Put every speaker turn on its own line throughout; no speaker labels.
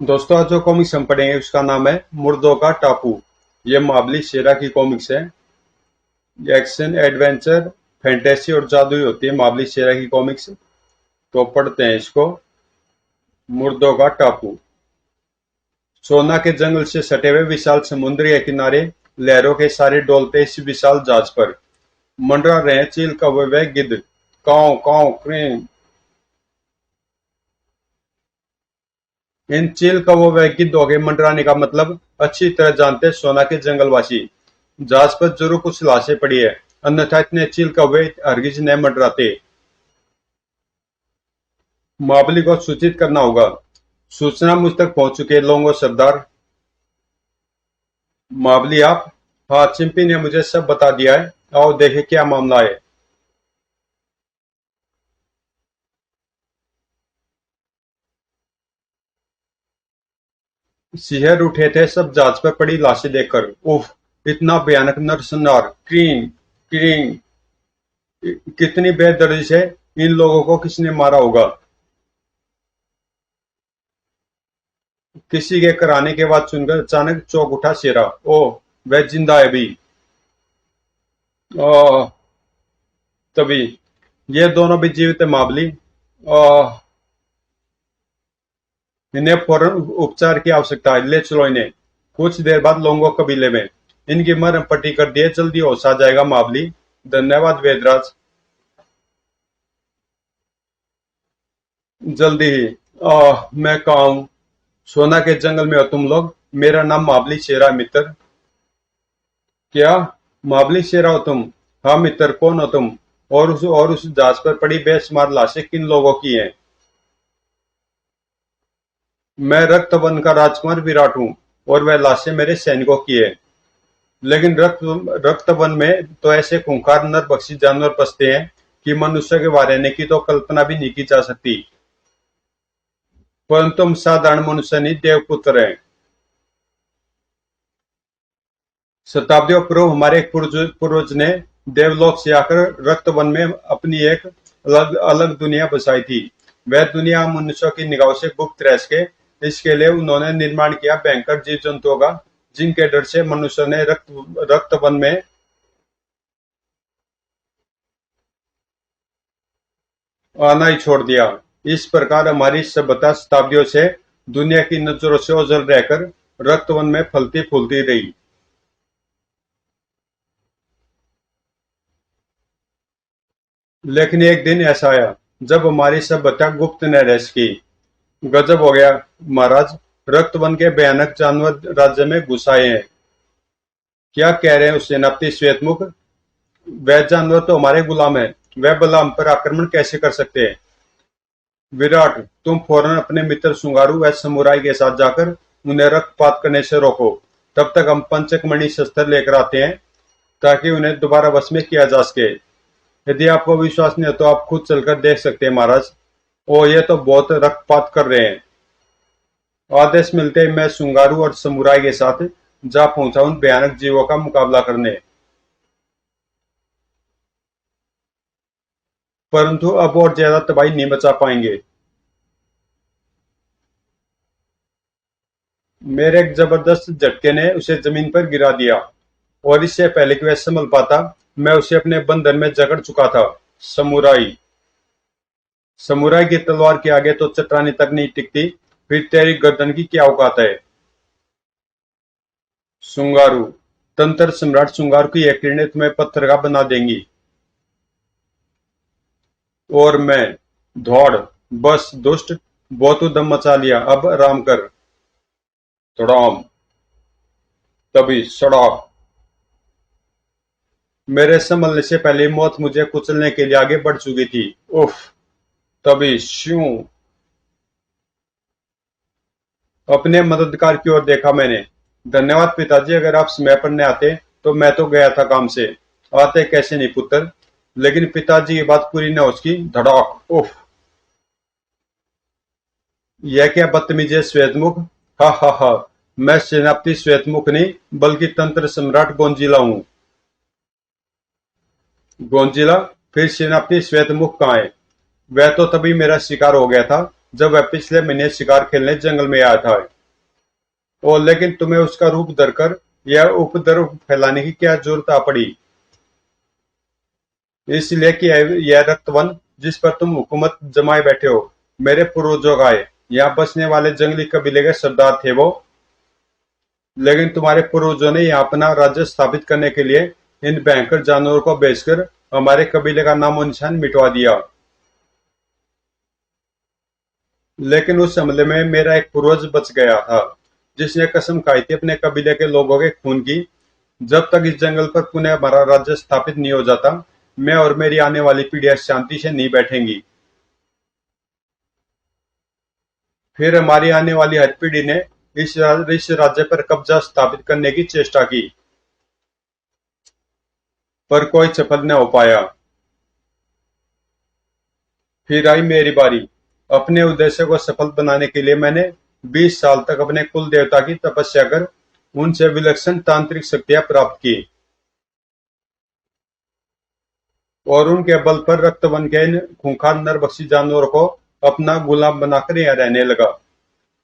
दोस्तों, आज जो कॉमिक्स हम पढ़ेंगे उसका नाम है मुर्दों का टापू। ये महाबली शेरा की कॉमिक्स है। ये एक्शन, एडवेंचर, फैंटेसी और जादुई होती है महाबली शेरा की कॉमिक्स। तो पढ़ते हैं इसको। मुर्दों का टापू। सोना के जंगल से सटे हुए विशाल समुद्र के किनारे लहरों के सारे डोलते इस विशाल जहाज पर मंडरा रहे हैं चील, कौवे व गिद्ध। काव काव क्रें। इन चील, कौवों व गिद्धों के मंडराने का मतलब अच्छी तरह जानते सोना के जंगलवासी। जहाज पर जरूर कुछ लाशें पड़ी है, अन्यथा इतने चील कौवे हरगिज न मंडराते। महाबली को सूचित करना होगा। सूचना मुझ तक पहुंच चुकी है लोगों सरदार। महाबली आप? हाँ, चिंपी ने मुझे सब बता दिया है। आओ देखे क्या मामला है। शिहर उठे थे सब जहाज पर पड़ी लाशें देखकर। उफ, इतना भयानक नरसंहार! क्रीं क्रीं। कितनी बेदर्दी से इन लोगों को किसने मारा होगा। किसी के कराने के बाद सुनकर अचानक चौंक उठा शेरा। ओह, वह जिंदा है भी। आह, तभी ये दोनों भी जीवित है महाबली। आह, इन्हें फौरन उपचार की आवश्यकता है, ले चलो इन्हें। कुछ देर बाद लोंगो कबीले में इनकी मरहम पट्टी कर दिए, जल्दी होश आ जाएगा महाबली। धन्यवाद वेदराज। जल्दी ही। मैं कहा हूँ, सोना के जंगल में हो तुम लोग। मेरा नाम महाबली शेरा है मित्र। क्या? महाबली शेरा हो तुम? हाँ मित्र, कौन हो तुम? और उस जहाज पर पड़ी बेशुमार लाशें किन लोगों की हैं? मैं रक्तवन का राजकुमार विराट हूँ, और वह लाशें मेरे सैनिकों की है। लेकिन रक्तवन में तो ऐसे खूंखार नरभक्षी जानवर बसते हैं कि मनुष्य के रहने की तो कल्पना भी नहीं की जा सकती। परंतु हम साधारण मनुष्य नहीं, देवपुत्र हैं। शताब्दियों पूर्व हमारे एक पूर्वज ने देवलोक से आकर रक्तवन में अपनी एक अलग अलग दुनिया बसाई थी। वह दुनिया हम मनुष्यों की निगाहों से गुप्त रह सके, इसके लिए उन्होंने निर्माण किया भयंकर जीव जंतुओं का, जिनके डर से मनुष्य ने रक्तवन में आना ही छोड़ दिया। इस प्रकार हमारी सभ्यता शताब्दियों से दुनिया की नजरों से ओझल रहकर रक्तवन में फलती फूलती रही। लेकिन एक दिन ऐसा आया जब हमारी सभ्यता गुप्त न रह सकी। गजब हो गया महाराज! रक्तवन के भयानक जानवर राज्य में घुस आए हैं। क्या कह रहे हैं उस सेनापति श्वेतमुख? वह जानवर तो हमारे गुलाम है, वह भला हम पर आक्रमण कैसे कर सकते हैं? विराट, तुम फौरन अपने मित्र सुंगारू व समुराई के साथ जाकर उन्हें रक्तपात करने से रोको। तब तक हम पंचकमणि शस्त्र लेकर आते हैं, ताकि उन्हें दोबारा वश में किया जा सके। यदि आपको विश्वास नहीं हो तो आप खुद चलकर देख सकते हैं महाराज। ओ, ये तो बहुत रक्तपात कर रहे हैं। आदेश मिलते ही मैं सुंगारू और समुराई के साथ जा पहुंचा उन भयानक जीवों का मुकाबला करने। परंतु अब और ज्यादा तबाही नहीं बचा पाएंगे। मेरे एक जबरदस्त झटके ने उसे जमीन पर गिरा दिया, और इससे पहले कि वह संभल पाता, मैं उसे अपने बंधन में जकड़ चुका था। समुराई। समुराई की तलवार के आगे तो चट्टानी तक नहीं टिकती, फिर तेरी गर्दन की क्या औकात है? सुंगारू। तंत्र सम्राट सुंगारू की ये किरणें तुम्हें पत्थर का बना देंगी। और मैं? दौड़। बस दुष्ट, बहुत उद्यम मचा लिया, अब आराम कर। तड़ाम। तभी सड़ाक। मेरे संभलने से पहले मौत मुझे कुचलने के लिए आगे बढ़ चुकी थी। उफ। तभी श्यों। अपने मददगार की ओर देखा मैंने। धन्यवाद पिताजी, अगर आप समय पर न आते तो मैं तो गया था काम से। आते कैसे नहीं पुत्र। लेकिन पिताजी की बात पूरी न हो सकी। धड़ाक। उफ। यह क्या बदतमीजी है श्वेतमुख! हा हा हा। मैं सेनापति श्वेतमुख नहीं, बल्कि तंत्र सम्राट गोंजिला हूँ। गोंजिला? फिर सेनापति श्वेतमुख कहाँ है? वह तो तभी मेरा शिकार हो गया था जब वह पिछले महीने शिकार खेलने जंगल में आया था। और लेकिन तुम्हें उसका रूप धरकर यह उपद्रव फैलाने की क्या जरूरत आ पड़ी? इसलिए कि यह रक्तवन जिस पर तुम हुकूमत जमाए बैठे हो मेरे पूर्वजों का है। यहाँ बसने वाले जंगली कबीले के सरदार थे वो। लेकिन तुम्हारे पूर्वजों ने यहाँ अपना राज्य स्थापित करने के लिए इन भयंकर जानवरों को बेचकर हमारे कबीले का नामो निशान मिटवा दिया। लेकिन उस हमले में मेरा एक पूर्वज बच गया था, जिसने कसम खाई थी अपने कबीले के लोगों के खून की, जब तक इस जंगल पर पुनः हमारा राज्य स्थापित नहीं हो जाता, मैं और मेरी आने वाली पीढ़ियां शांति से नहीं बैठेंगी। फिर हमारी आने वाली हर पीढ़ी ने इस राज्य पर कब्जा स्थापित करने की चेष्टा की, पर कोई सफल न हो पाया। फिर आई मेरी बारी। अपने उद्देश्य को सफल बनाने के लिए मैंने 20 साल तक अपने कुल देवता की तपस्या कर उनसे विलक्षण तांत्रिक शक्तियां प्राप्त की और उनके बल पर रक्तवन के इन खूंखार नरभक्षी जानवरों को अपना गुलाम बनाकर यहाँ रहने लगा।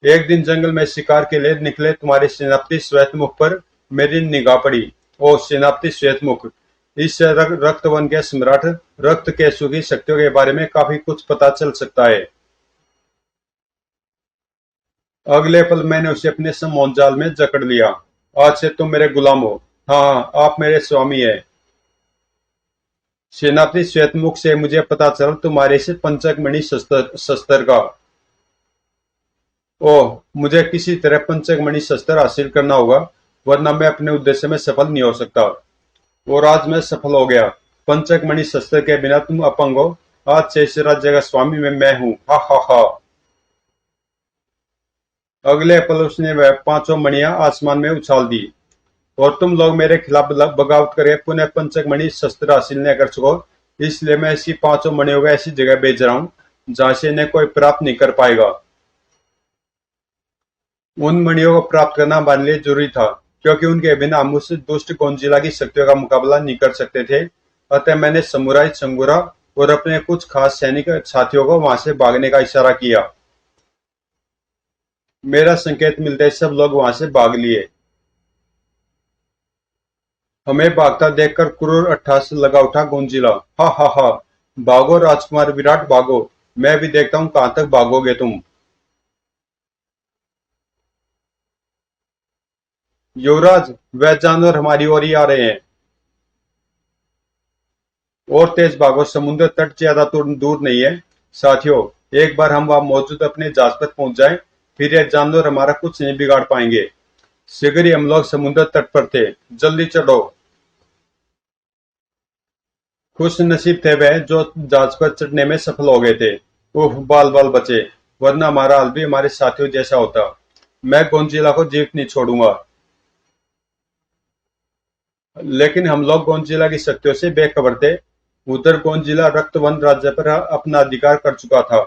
एक दिन जंगल में शिकार के लिए निकले तुम्हारे सेनापति श्वेतमुख पर मेरी निगाह पड़ी। ओ सेनापति श्वेतमुख, इस रक्तवन के सम्राट रक्त केशु की शक्तियों के बारे में काफी कुछ पता चल सकता है। अगले पल मैंने उसे अपने सम्मोहन जाल में जकड़ लिया। आज से तुम मेरे गुलाम हो। हाँ, आप मेरे स्वामी हैं। सेनापति श्वेतमुख से मुझे पता चला तुम्हारे से पंचक मणि शस्त्र का। ओह, मुझे किसी तरह पंचक मणि शस्त्र हासिल करना होगा, वरना मैं अपने उद्देश्य में सफल नहीं हो सकता। और आज मैं सफल हो गया। पंचक मणि शस्त्र के बिना तुम अपंग हो। आज से इस राज्य का स्वामी मैं हूँ। हा हा हा। अगले पल उसने वह पांचों मणियां आसमान में उछाल दी और तुम लोग मेरे खिलाफ बगावत करके पुनः पंचक मणि शस्त्र हासिल न कर सको, इसलिए मैं इसकी पांचों मणियों को ऐसी जगह भेज रहा हूँ जहां से इन्हें कोई प्राप्त नहीं कर पाएगा। उन मणियों को प्राप्त करना हमारे लिए जरूरी था, क्योंकि उनके बिना हम उस दुष्ट गोंजिला की शक्तियों का मुकाबला नहीं कर सकते थे। अतः मैंने समुराई संगुरा और अपने कुछ खास सैनिक साथियों को वहां से भागने का इशारा किया। मेरा संकेत मिलते ही सब लोग वहां से भाग लिए। हमें भागता देखकर क्रूर अट्टहास लगा उठा गोंजिला। हा हा हा। भागो राजकुमार विराट, भागो। मैं भी देखता हूँ कहां तक भागोगे तुम। युवराज, वह जानवर हमारी ओर ही आ रहे हैं। और तेज भागो, समुद्र तट ज्यादा दूर नहीं है। साथियों, एक बार हम वहां मौजूद अपने जहाज पर पहुंच जाएं, फिर ये जानवर हमारा कुछ नहीं बिगाड़ पाएंगे। शीघ्र ही हम लोग समुद्र तट पर थे। जल्दी चढ़ो। खुश नसीब थे वह जो जहाज पर चढ़ने में सफल हो गए थे। उफ, बाल बाल बचे, वरना हमारा हाल भी हमारे साथियों जैसा होता। मैं गोंजिला को जीवित नहीं छोड़ूंगा। लेकिन हम लोग गोंजिला की शक्तियों से बेखबर थे। उधर गोंजिला रक्तवन राज्य पर अपना अधिकार कर चुका था।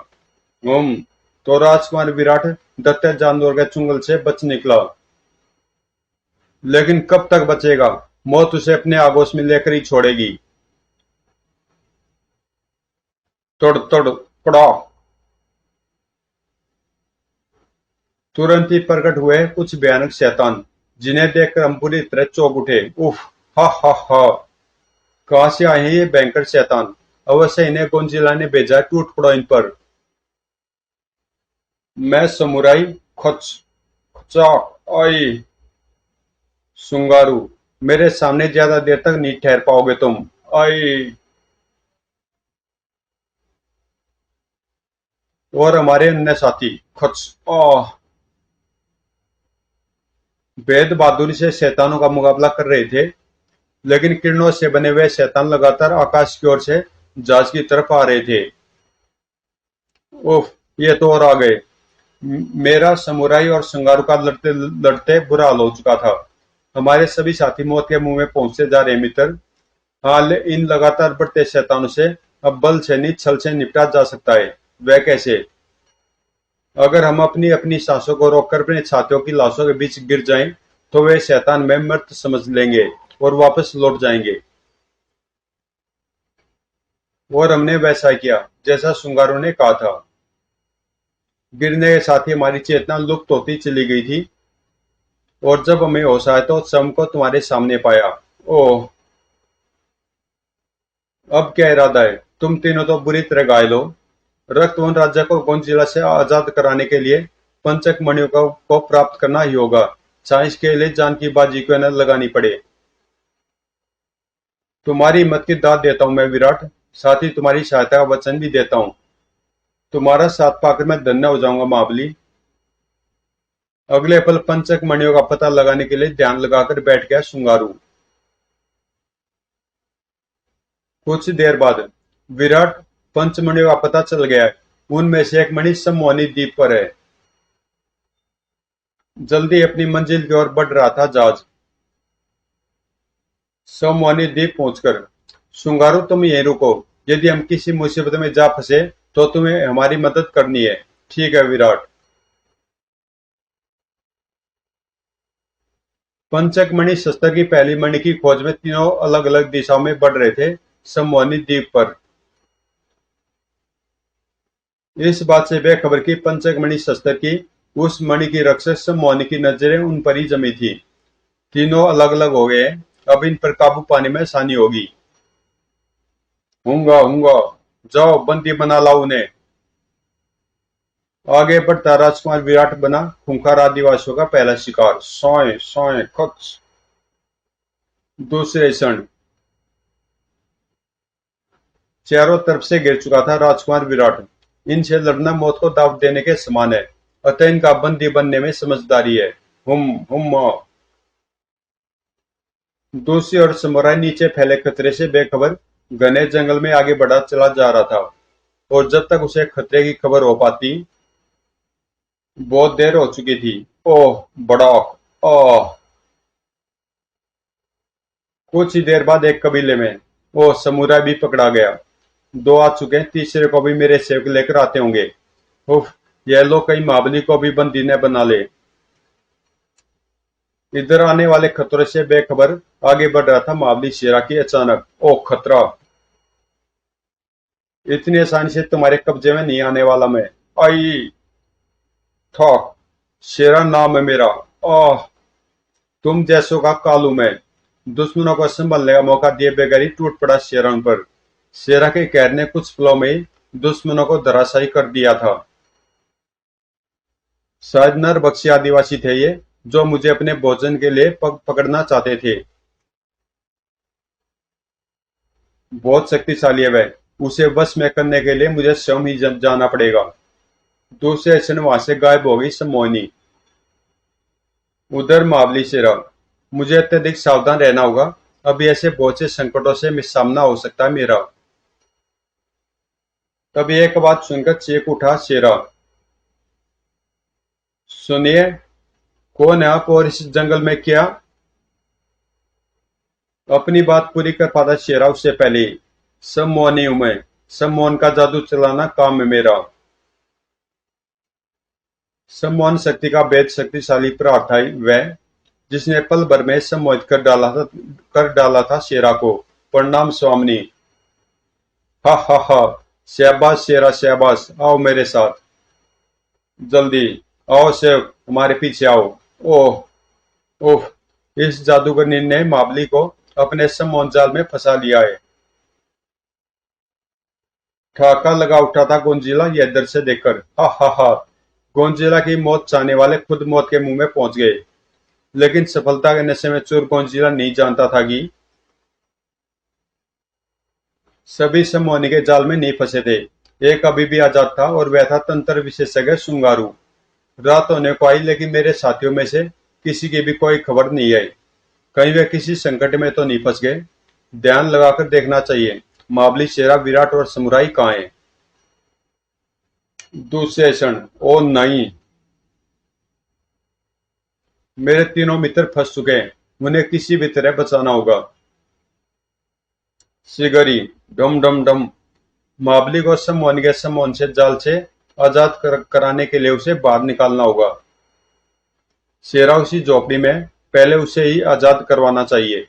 तो राजकुमार विराट दत्त जानवर के चुंगल से बच निकला। लेकिन कब तक बचेगा? मौत उसे अपने आगोश में लेकर ही छोड़ेगी। तोड़ तोड़ पड़ा। तुरंत ही प्रकट हुए कुछ भयानक शैतान, जिन्हें देखकर हम पूरी तरह चौंक उठे। उफ, हा हा हा। कहां से आए हैं ये भयंकर शैतान? अवश्य इन्हें गोंजिला ने भेजा। टूट पड़ो इन पर। मैं समुराई खच खचा आई सुंगारू, मेरे सामने ज्यादा देर तक नहीं ठहर पाओगे तुम। आई। और हमारे अन्य साथी खच आह बेद बहादुरी से शैतानों का मुकाबला कर रहे थे, लेकिन किरणों से बने हुए शैतान लगातार आकाश की ओर से जहाज की तरफ आ रहे थे। उफ, ये तो और आ गए। मेरा समुराई और संगारू का लड़ते लड़ते बुरा हाल हो चुका था। हमारे सभी साथी मौत के मुंह में पहुंचते जा रहे मित्र। हाल इन लगातार बढ़ते शैतानों से अब बल से नहीं छल से निपटा जा सकता है। वह कैसे? अगर हम अपनी अपनी सांसों को रोककर अपने छातियों की लाशों के बीच गिर जाएं, तो वे शैतान में मृत समझ लेंगे और वापस लौट जाएंगे। और हमने वैसा किया जैसा सुंगारों ने कहा था। गिरने के साथ ही हमारी चेतना लुप्त होती चली गई थी, और जब हमें होश आया तो स्वयं को तुम्हारे सामने पाया। ओह, अब क्या इरादा है? तुम तीनों तो बुरी तरह घायल हो। रक्तवन राज्य को गोंजिला से आजाद कराने के लिए पंचक मणियों को प्राप्त करना ही होगा, चाहे इसके लिए जान की बाजी क्यों न लगानी पड़े। तुम्हारी हिम्मत की दाद देता हूं मैं विराट, साथ ही तुम्हारी सहायता का वचन भी देता हूं। तुम्हारा साथ पाकर मैं धन्य हो जाऊंगा महाबली। अगले पल पंचक मणियों का पता लगाने के लिए ध्यान लगाकर बैठ गया शुंगारू। कुछ देर बाद विराट पंचमणियों का पता चल गया है। उनमें से एक मणि सम्मोहनी द्वीप पर है। जल्दी अपनी मंजिल की ओर बढ़ रहा था जहाज। सम्मोहनी द्वीप पहुंचकर, शुंगारू तुम यहीं रुको। यदि हम किसी मुसीबत में जा फंसे तो तुम्हें हमारी मदद करनी है। ठीक है विराट। पंचक मणि शस्त्र की पहली मणि की खोज में तीनों अलग अलग दिशाओं में बढ़ रहे थे सम्मोहनी द्वीप पर। इस बात से बेखबर की पंचक मणि शस्त्र की उस मणि की रक्षक सम्मोहनी की नजरें उन पर ही जमी थी। तीनों अलग अलग हो गए। अब इन पर काबू पाने में आसानी होगी। हूंगा हूंगा, जाओ बंदी बना लाओ उन्हें। आगे बढ़ता राजकुमार विराट बना खूंखार आदिवासियों का पहला शिकार। सोए सोए खच। दूसरे क्षण चारों तरफ से घिर चुका था राजकुमार विराट। इनसे लड़ना मौत को दाव देने के समान है, अतः इनका बंदी बनने में समझदारी है। हुम। दूसरी ओर समुराई नीचे फैले खतरे से बेखबर घने जंगल में आगे बढ़ा चला जा रहा था, और जब तक उसे खतरे की खबर हो पाती बहुत देर हो चुकी थी। ओह बड़ौक। ओह। कुछ ही देर बाद एक कबीले में ओह समुराई भी पकड़ा गया। दो आ चुके हैं, तीसरे को भी मेरे सेवक लेकर आते होंगे। उफ, यह लोग कहीं महाबली को भी बंदी न बना ले। इधर आने वाले खतरे से बेखबर आगे बढ़ रहा था महाबली शेरा की अचानक ओ खतरा। इतनी आसानी से तुम्हारे कब्जे में नहीं आने वाला मैं। आई था। शेरा नाम है मेरा। आह। तुम जैसों का कालू मैं। दुश्मनों को संभलने का मौका दिए बगैर ही टूट पड़ा शेरा उन पर। शेरा के कहर ने कुछ पलों में ही दुश्मनों को धराशायी कर दिया था। शायद नरभक्षी आदिवासी थे ये, जो मुझे अपने भोजन के लिए पकड़ना चाहते थे। बहुत शक्तिशाली है वह, उसे वश में करने के लिए मुझे स्वयं ही जाना पड़ेगा। दूसरे क्षण वहां से गायब हो गई सम्मोहनी। उधर महाबली शेरा, मुझे अत्यधिक सावधान रहना होगा। अभी ऐसे बहुत से संकटों से सामना हो सकता है मेरा। तभी एक बात सुनकर चीख उठा शेरा। सुनिए, कौन है आप और इस जंगल में क्या? अपनी बात पूरी कर पाता शेरा उससे पहले। सम्मोहनी हूं मैं। सम्मोहन का जादू चलाना काम है मेरा। सम्मोहन शक्ति का भेद शक्तिशाली प्रहार था वह, जिसने पल भर में सम्मोहित कर डाला था शेरा को। प्रणाम स्वामिनी। हा हा हा। शहबाज शेरा शहबाज, आओ मेरे साथ। जल्दी आओ सेवक, हमारे पीछे आओ। ओह। ओह। इस जादूगरनी ने महाबली को अपने सम्मोहन जाल में फंसा लिया है। ठहाका लगा उठा था गोंजिला यह दृश्य देखकर। हा हा हा। गोंजिला की मौत चाहने वाले खुद मौत के मुंह में पहुंच गए। लेकिन सफलता के नशे में चूर गोंजिला नहीं जानता था कि सभी सम्मोहनी के जाल में नहीं फंसे थे। एक अभी भी आजाद था, और वह था तंत्र विशेषज्ञ शुंगारू। रात होने को आई, लेकिन मेरे साथियों में से किसी की भी कोई खबर नहीं आई। कहीं वे किसी संकट में तो नहीं फंस गए? ध्यान लगाकर देखना चाहिए। महाबली शेरा विराट और समुराई कहाँ हैं? दूसरे क्षण, ओ नहीं, मेरे तीनों मित्र फंस चुके हैं। उन्हें किसी भी तरह बचाना होगा। सिगरी। डम डम डम। महाबली को सम्मोहन के सम्मोहन से जाल से आजाद कराने के लिए उसे बाहर निकालना होगा। शेरा उसी झोपड़ी में, पहले उसे ही आजाद करवाना चाहिए।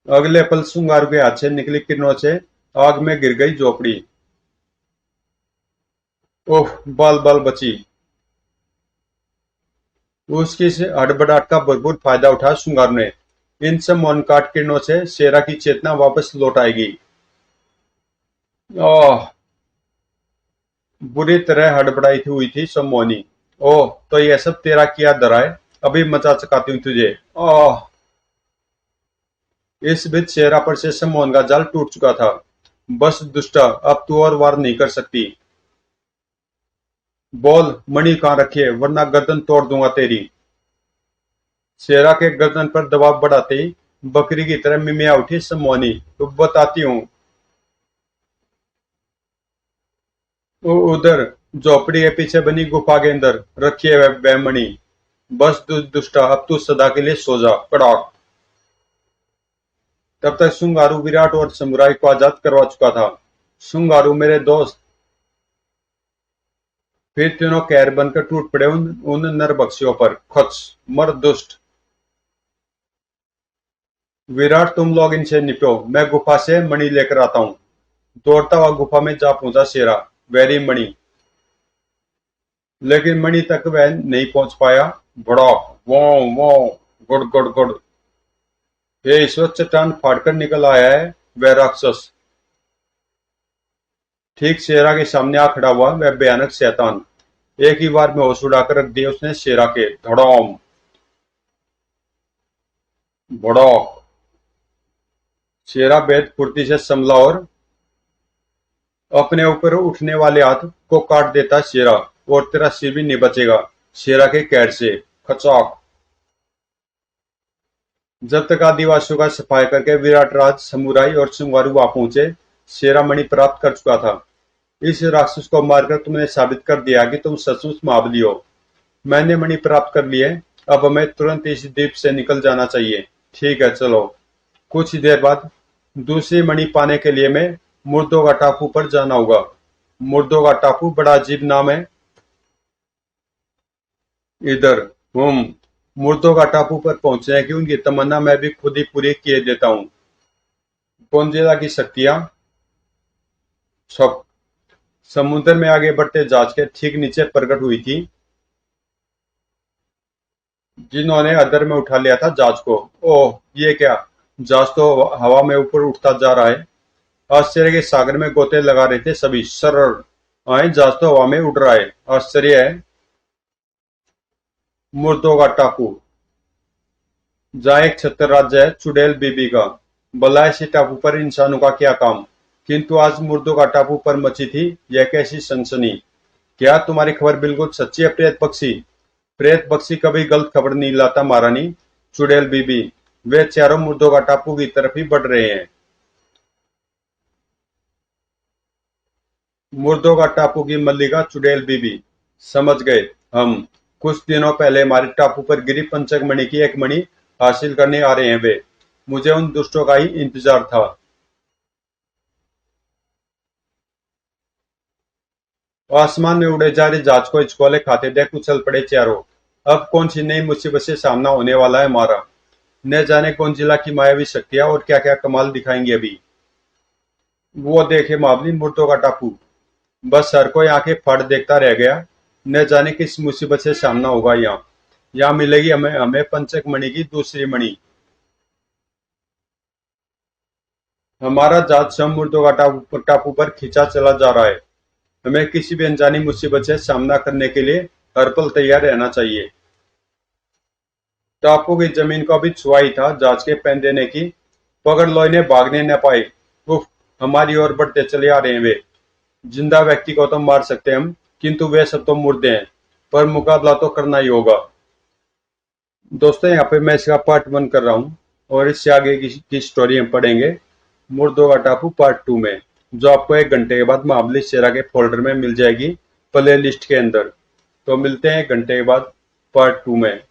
अगले पल शुंगार के हाथ से निकली किरणों से आग में गिर गई झोपड़ी। ओह, बाल बाल बची। उसकी इस हड़बड़ाहट का भरपूर फायदा उठाया श्रृंगार ने। इन सब मौनकाट किरणों से शेरा की चेतना वापस लौट आएगी। ओह, बुरी तरह हड़बड़ाई हुई थी सम्मोहनी। ओह, तो यह सब तेरा किया धरा है। अभी मचा चकाती हूँ तुझे। ओह। इस बीच शेरा पर से सम्मोहन का जाल टूट चुका था। बस दुष्टा, अब तू और वार नहीं कर सकती। बोल, मणि कहाँ रखी है, वरना गर्दन तोड़ दूंगा तेरी। शेरा के गर्दन पर दबाव बढ़ाते ही बकरी की तरह मिमिया उठी सम्मोहनी। तो बताती हूँ। उधर झोपड़ी के पीछे बनी गुफा के अंदर रखी है वह मणि। बस दुष्टा, अब तू सदा के लिए सो जा। कड़ाक। तब तक शुंगारू विराट और समुराई को आजाद करवा चुका था। शुंगारू मेरे दोस्त। फिर तीनों कहर बनकर टूट पड़े उन नरभक्षियों पर। खच। मर दुष्ट। विराट, तुम लोग इनसे निपटो, मैं गुफा से मणि लेकर आता हूँ। दौड़ता हुआ गुफा में जा पहुंचा शेरा। वेरी मणि। लेकिन मणि तक वह नहीं पहुंच पाया। भड़ाक। वो वो। गुड़ गुड़ गुड़। हे ईश्वर, चट्टान फाड़कर निकल आया है वह राक्षस। ठीक शेरा के सामने आ खड़ा हुआ वह भयानक शैतान। एक ही बार में होश उड़ाकर रख दिए उसने शेरा के। धड़ाम। भड़ाक। शेरा बेहद फुर्ती से संभला और अपने ऊपर उठने वाले हाथ को काट देता शेरा। और तेरा सिर भी नहीं बचेगा शेरा के कहर से। खचाक। जब तक आदिवासियों का सफाई करके विराट राज समुराई और शुंगारू आ पहुंचे, शेरा मणि प्राप्त कर चुका था। इस राक्षस को मारकर तुमने साबित कर दिया कि तुम सचमुच महाबली हो। मैंने मणि प्राप्त कर लिए। अब हमें तुरंत इस द्वीप से निकल जाना चाहिए। ठीक है, चलो। कुछ ही देर बाद दूसरी मणि पाने के लिए मैं मुर्दोगा टापू पर जाना होगा। मुर्दोगा टापू बड़ा अजीब नाम है। इधर हम मुर्दोगा टापू पर पहुंचने की उनकी तमन्ना मैं भी खुद ही पूरी किए देता हूँ। गोंजेला की शक्तियां। छप। समुद्र में आगे बढ़ते जहाज के ठीक नीचे प्रकट हुई थी, जिन्होंने अदर में उठा लिया था जहाज को। ओह, ये क्या। जहाज तो हवा में ऊपर उठता जा रहा है। आश्चर्य के सागर में गोते लगा रहे थे सभी। सरर। आए, जहाज तो हवा में उड़ रहा है। आश्चर्य है। मुर्दोगा टापू, जहाँ एक छत्र राज्य है चुड़ैल बीबी का। भला इसी टापू पर इंसानों का क्या काम। किंतु आज मुर्दोगा टापू पर मची थी यह कैसी सनसनी। क्या तुम्हारी खबर बिल्कुल सच्ची है प्रेत पक्षी। प्रेत पक्षी कभी गलत खबर नहीं लाता महारानी। चुड़ैल बीबी, वे चारों मुर्दोगा टापू की तरफ ही बढ़ रहे हैं। मुर्दोगा टापू की मल्लिका चुड़ैल बीबी, समझ गए हम। कुछ दिनों पहले हमारे टापू पर गिरी पंचक मणि की एक मणि हासिल करने आ रहे हैं वे। मुझे उन दुष्टों का ही इंतजार था। आसमान में उड़े जा रहे जहाज को हिचकोले खाते देख उछल पड़े चारों। अब कौन सी नई मुसीबत से सामना होने वाला है हमारा। न जाने कौन जिला की मायावी शक्तियां और क्या क्या कमाल दिखाएंगे अभी। वो देखे मावली, मुर्दों का टापू। बस हर कोई आंखें फाड़ देखता रह गया। न जाने किस मुसीबत से सामना होगा यहाँ। यहाँ मिलेगी हमें हमें पंचक मणि की दूसरी मणि। हमारा जहाज स्वयं मुर्दों का टापू पर खींचा चला जा रहा है। हमें किसी भी अनजानी मुसीबत से सामना करने के लिए हर पल तैयार रहना चाहिए। टापू की जमीन को अभी छुआ ही था जहाज के पैन देने की। पकड़ लो इन्हें, भागने न पाए। उफ। हमारी ओर बढ़ते चले आ रहे हैं वे। जिंदा व्यक्ति को तो मार सकते हैं हम, किंतु वे सब तो मुर्दे हैं। पर मुकाबला तो करना ही होगा। दोस्तों, यहाँ पे मैं इसका पार्ट 1 कर रहा हूँ। और इससे आगे की स्टोरी हम पढ़ेंगे मुर्दों का टापू पार्ट 2 में, जो आपको 1 घंटे के बाद महाबली शेरा के फोल्डर में मिल जाएगी, प्ले लिस्ट के अंदर। तो मिलते हैं 1 घंटे के बाद पार्ट 2 में।